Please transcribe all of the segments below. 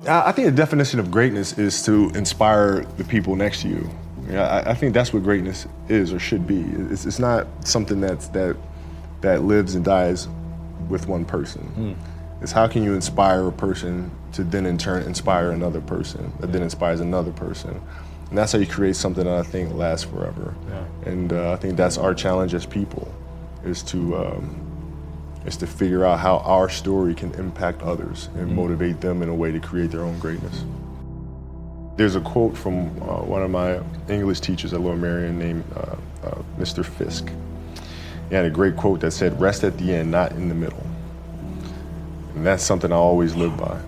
I think the definition of greatness is to inspire the people next to you. I think that's what greatness is or should be. It's not something that lives and dies with one person. It's how can you inspire a person to then in turn inspire another person that then inspires another person. And that's how you create something that I think lasts forever. Yeah. And I think that's our challenge as people, is to figure out how our story can impact others and motivate them in a way to create their own greatness. There's a quote from one of my English teachers at Lower Merion named Mr. Fisk. He had a great quote that said, "Rest at the end, not in the middle." And that's something I always live by.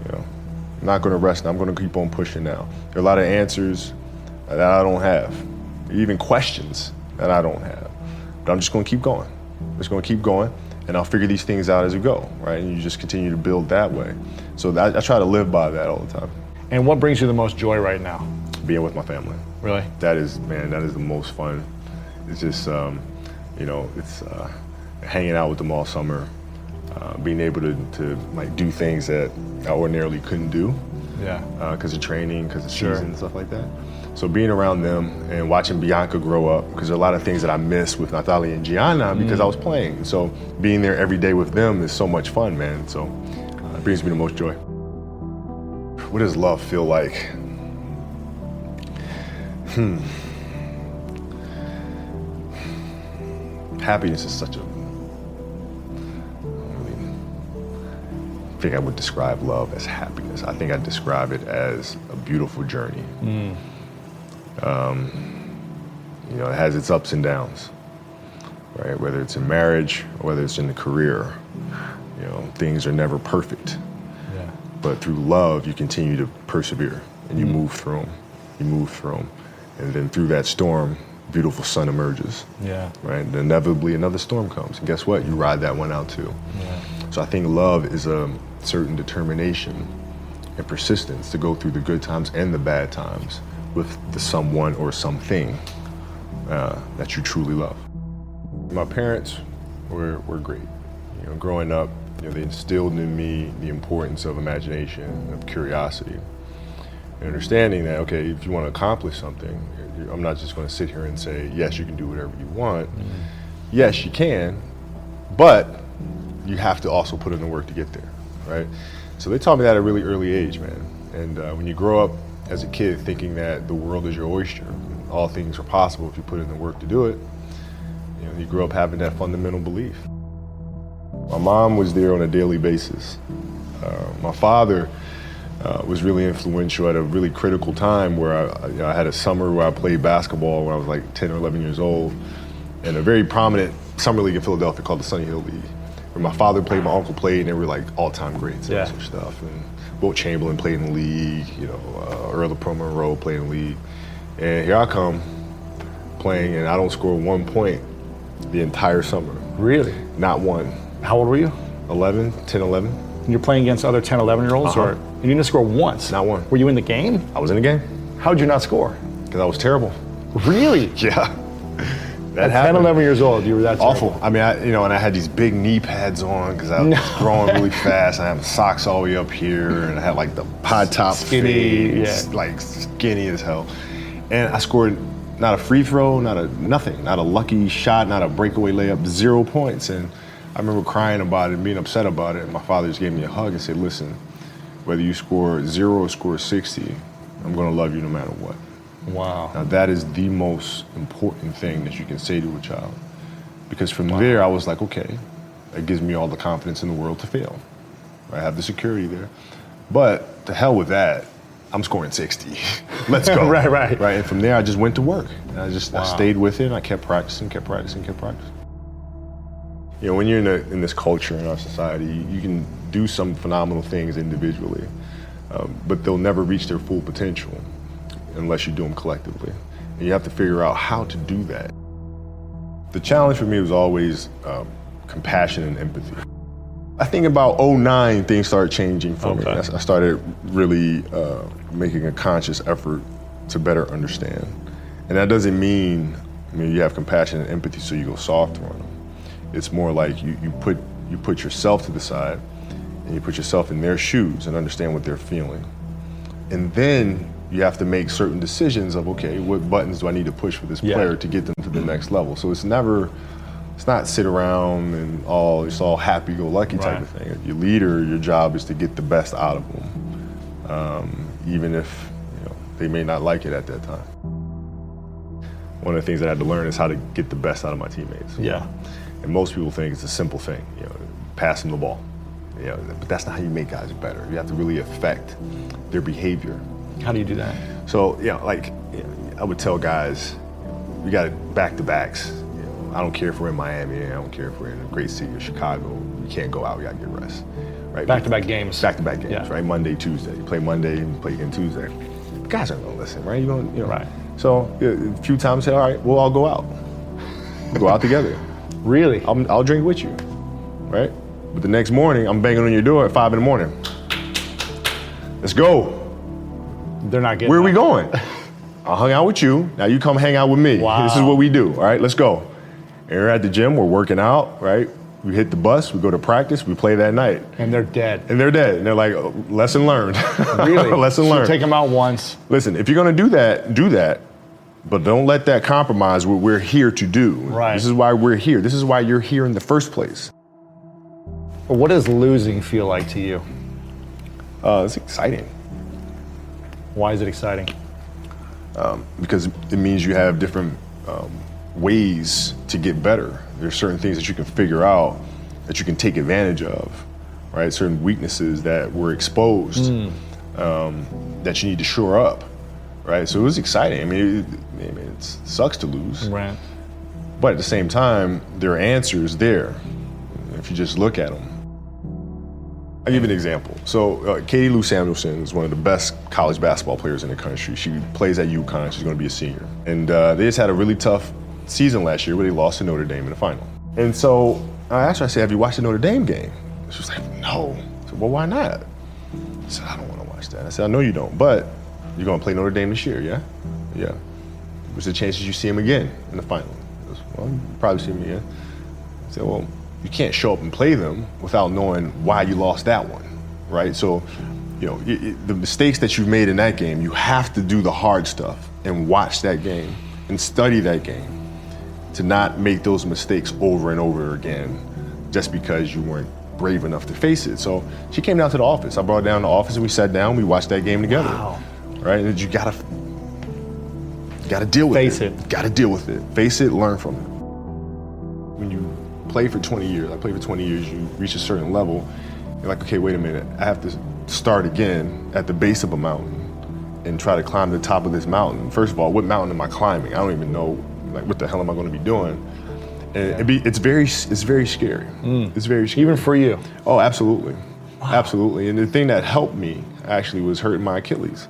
You know, I'm not gonna rest, I'm gonna keep on pushing now. There are a lot of answers that I don't have, even questions that I don't have. But I'm just gonna keep going. I'm just gonna keep going, and I'll figure these things out as we go, right? And you just continue to build that way. So I try to live by that all the time. And what brings you the most joy right now? Being with my family. Really? That is the most fun. It's just, it's hanging out with them all summer, being able to like do things that I ordinarily couldn't do. Yeah. Because of training, because of season and stuff like that. So being around them and watching Bianca grow up, because there are a lot of things that I miss with Natalia and Gianna because I was playing. So being there every day with them is so much fun, man. So it brings me the most joy. What does love feel like? Happiness is such a, I think I would describe love as happiness. I think I'd describe it as a beautiful journey. It has its ups and downs, right? Whether it's in marriage or whether it's in the career, things are never perfect. Yeah. But through love, you continue to persevere and you move through them. You move through them. And then through that storm, beautiful sun emerges. Yeah. Right? And inevitably another storm comes. And guess what? You ride that one out too. Yeah. So I think love is a certain determination and persistence to go through the good times and the bad times with the someone or something that you truly love. My parents were great. Growing up, they instilled in me the importance of imagination, of curiosity, and understanding that, okay, if you want to accomplish something, I'm not just going to sit here and say, yes, you can do whatever you want. Yes, you can, but you have to also put in the work to get there, right? So they taught me that at a really early age, man. And when you grow up as a kid thinking that the world is your oyster, all things are possible if you put in the work to do it, you grow up having that fundamental belief. My mom was there on a daily basis. My father was really influential at a really critical time where I had a summer where I played basketball when I was like 10 or 11 years old, in a very prominent summer league in Philadelphia called the Sunny Hill League, where my father played, my uncle played, and they were like all-time greats and such stuff. And Wilt Chamberlain played in the league, Earl of Pro Monroe played in the league. And here I come playing, and I don't score 1 point the entire summer. Really? Not one. How old were you? 10, 11. And you're playing against other 10, 11-year-olds? Or and you didn't score once? Not one. Were you in the game? I was in the game. How'd you not score? Because I was terrible. Really? Yeah. At 10, 11 years old, you were that terrible. Awful. I mean, and I had these big knee pads on because I was growing really fast. I had socks all the way up here, and I had like the pod top skinny, like skinny as hell. And I scored not a free throw, nothing, not a lucky shot, not a breakaway layup, 0 points. And I remember crying about it and being upset about it. And my father just gave me a hug and said, listen, whether you score 0 or score 60, I'm gonna love you no matter what. Wow. Now that is the most important thing that you can say to a child. Because from there, I was like, okay, that gives me all the confidence in the world to fail. I have the security there. But to hell with that, I'm scoring 60. Let's go. Right. And from there, I just went to work. And I stayed with it, and I kept practicing. When you're in this culture, in our society, you can do some phenomenal things individually, but they'll never reach their full potential unless you do them collectively. And you have to figure out how to do that. The challenge for me was always compassion and empathy. I think about 2009, things started changing for me. I started really making a conscious effort to better understand. And that doesn't mean, you have compassion and empathy so you go soft on them. It's more like you put yourself to the side and you put yourself in their shoes and understand what they're feeling. And then you have to make certain decisions of, okay, what buttons do I need to push for this player to get them to the next level? So it's not sit around and it's all happy-go-lucky type of thing. If you're leader, your job is to get the best out of them, even if they may not like it at that time. One of the things that I had to learn is how to get the best out of my teammates. Yeah. And most people think it's a simple thing, pass them the ball. But that's not how you make guys better. You have to really affect their behavior. How do you do that? So, I would tell guys, we got back-to-backs. I don't care if we're in Miami, I don't care if we're in a great city of Chicago, you can't go out, we gotta get rest. Right? Back-to-back games. Back-to-back games, right? Monday, Tuesday. You play Monday, you play again Tuesday. The guys aren't gonna listen, right? Right. So a few times, say, all right, we'll all go out. We'll go out together. Really? I'll drink with you, right? But the next morning, I'm banging on your door at 5 in the morning. Let's go. They're not getting Where are we that. going? I hung out with you, now you come hang out with me. Wow. This is what we do, all right, let's go. And we're at the gym, we're working out, right? We hit the bus, we go to practice, we play that night. And they're dead. And they're dead. And they're like, oh, lesson learned. Really? Lesson learned. Take them out once. Listen, if you're gonna do that, but don't let that compromise what we're here to do. Right. This is why we're here. This is why you're here in the first place. What does losing feel like to you? It's exciting. Why is it exciting? Because it means you have different ways to get better. There's certain things that you can figure out that you can take advantage of, right? Certain weaknesses that were exposed that you need to shore up, right? So it was exciting. I mean, it sucks to lose. Right. But at the same time, there are answers there if you just look at them. I'll give you an example. So Katie Lou Samuelson is one of the best college basketball players in the country. She plays at UConn. She's going to be a senior. And they just had a really tough season last year where they lost to Notre Dame in the final. And so I asked her, I said, have you watched the Notre Dame game? She was like, no. I said, well, why not? I said, I don't want to watch that. I said, I know you don't, but you're going to play Notre Dame this year, yeah? Yeah. What's the chances you see him again in the final? Goes, well, you probably see him again. I said, well, you can't show up and play them without knowing why you lost that one, right? So, the mistakes that you've made in that game, you have to do the hard stuff and watch that game and study that game to not make those mistakes over and over again just because you weren't brave enough to face it. So she came down to the office. I brought her down to the office and we sat down, we watched that game together. Wow. Right? And you gotta deal with Face it. You gotta deal with it. Face it, learn from it. When you play for 20 years, I played for 20 years, you reach a certain level, you're like, okay, wait a minute, I have to start again at the base of a mountain and try to climb the top of this mountain. First of all, what mountain am I climbing? I don't even know, like, what the hell am I gonna be doing? And it's very scary. It's very scary. Even for you? Oh, absolutely. Wow. Absolutely. And the thing that helped me actually was hurting my Achilles,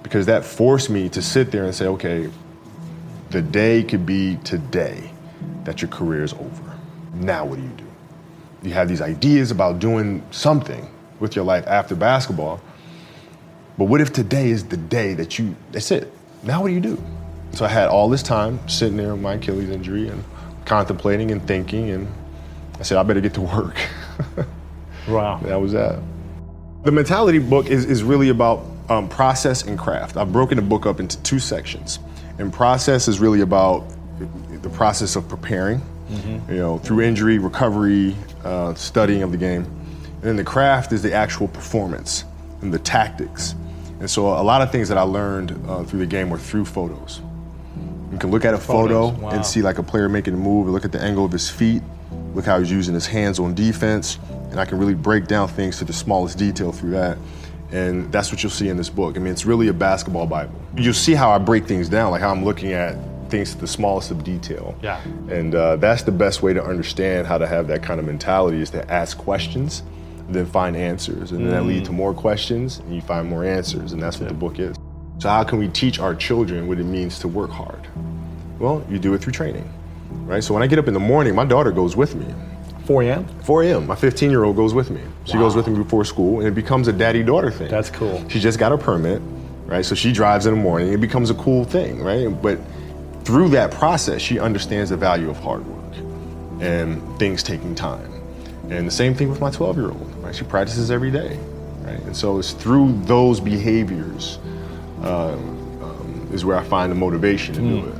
because that forced me to sit there and say, okay, the day could be today that your career is over. Now what do? You have these ideas about doing something with your life after basketball, but what if today is the day that's it? Now what do you do? So I had all this time sitting there with my Achilles injury and contemplating and thinking, and I said, I better get to work. Wow. That was that. The mentality book is really about process and craft. I've broken the book up into 2 sections. And process is really about the process of preparing, through injury, recovery, studying of the game. And then the craft is the actual performance and the tactics. And so a lot of things that I learned through the game were through photos. You can look at a photo and see like a player making a move, and look at the angle of his feet, look how he's using his hands on defense, and I can really break down things to the smallest detail through that. And that's what you'll see in this book. I mean, it's really a basketball Bible. You'll see how I break things down, like how I'm looking at things to the smallest of detail. Yeah. And that's the best way to understand how to have that kind of mentality, is to ask questions, then find answers. And then that leads to more questions, and you find more answers, and that's what the book is. So how can we teach our children what it means to work hard? Well, you do it through training, right? So when I get up in the morning, my daughter goes with me. 4 a.m.? 4 a.m. My 15-year-old goes with me. She goes with me before school, and it becomes a daddy-daughter thing. That's cool. She just got her permit, right? So she drives in the morning. It becomes a cool thing, right? But through that process, she understands the value of hard work and things taking time. And the same thing with my 12-year-old, right? She practices every day, right? And so it's through those behaviors is where I find the motivation to do it.